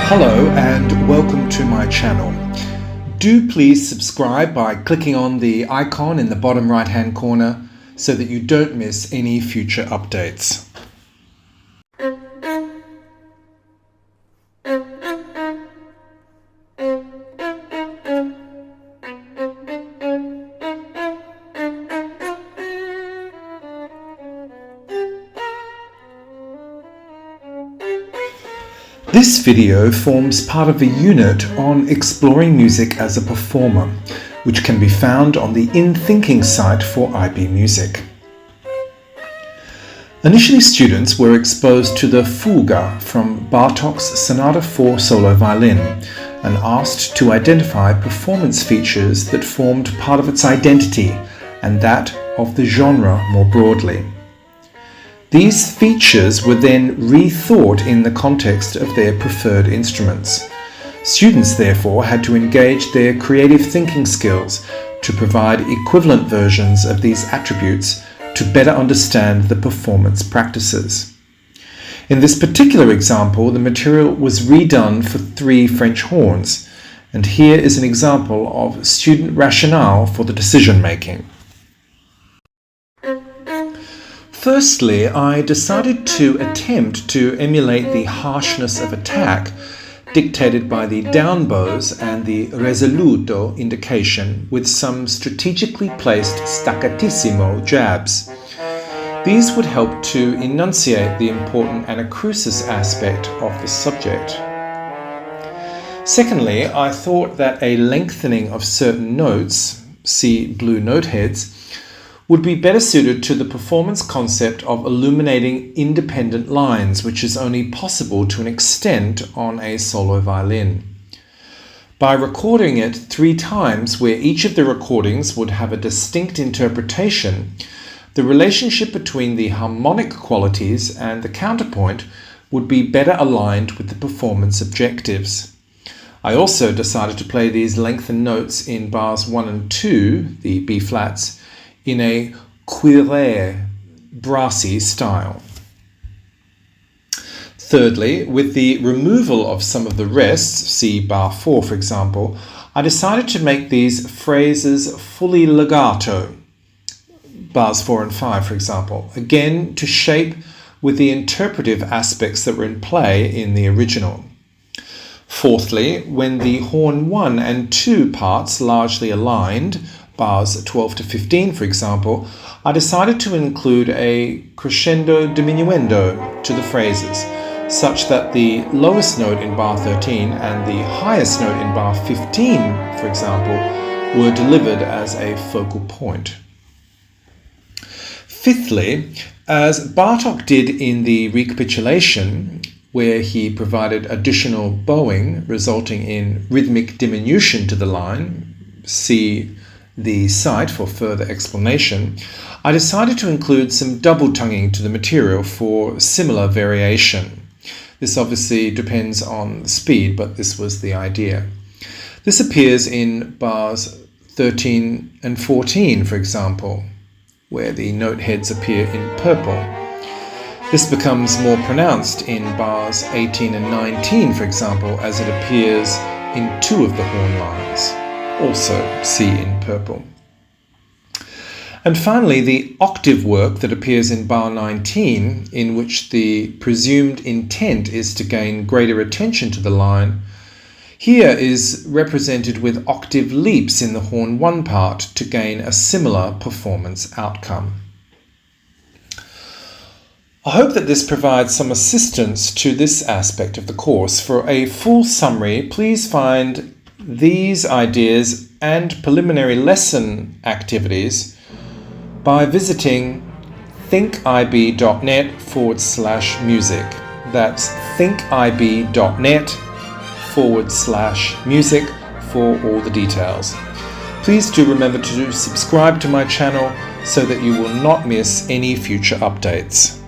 Hello and welcome to my channel. Do please subscribe by clicking on the icon in the bottom right hand corner so that you don't miss any future updates. This video forms part of a unit on exploring music as a performer, which can be found on the InThinking site for IB Music. Initially, students were exposed to the Fuga from Bartok's Sonata for Solo Violin and asked to identify performance features that formed part of its identity and that of the genre more broadly. These features were then rethought in the context of their preferred instruments. Students therefore had to engage their creative thinking skills to provide equivalent versions of these attributes to better understand the performance practices. In this particular example, the material was redone for 3 French horns, and here is an example of student rationale for the decision making. Firstly, I decided to attempt to emulate the harshness of attack dictated by the down bows and the risoluto indication with some strategically placed staccatissimo jabs. These would help to enunciate the important anacrusis aspect of the subject. Secondly, I thought that a lengthening of certain notes, see blue note heads, would be better suited to the performance concept of illuminating independent lines, which is only possible to an extent on a solo violin. By recording it 3 times, where each of the recordings would have a distinct interpretation, the relationship between the harmonic qualities and the counterpoint would be better aligned with the performance objectives. I also decided to play these lengthened notes in bars 1 and 2, the B flats, in a cuirae, brassy style. Thirdly, with the removal of some of the rests, see bar 4 for example, I decided to make these phrases fully legato, bars 4 and 5 for example, again to shape with the interpretive aspects that were in play in the original. Fourthly, when the horn 1 and 2 parts largely aligned, bars 12 to 15 for example, I decided to include a crescendo diminuendo to the phrases, such that the lowest note in bar 13 and the highest note in bar 15, for example, were delivered as a focal point. Fifthly, as Bartok did in the recapitulation, where he provided additional bowing resulting in rhythmic diminution to the line, see the site for further explanation, I decided to include some double tonguing to the material for similar variation. This obviously depends on the speed, but this was the idea. This appears in bars 13 and 14, for example, where the note heads appear in purple. This becomes more pronounced in bars 18 and 19, for example, as it appears in 2 of the horn lines. Also see in purple. And finally, the octave work that appears in bar 19, in which the presumed intent is to gain greater attention to the line, here is represented with octave leaps in the horn 1 part to gain a similar performance outcome. I hope that this provides some assistance to this aspect of the course. For a full summary, please find these ideas and preliminary lesson activities by visiting thinkib.net/music. That's thinkib.net/music for all the details. Please do remember to subscribe to my channel so that you will not miss any future updates.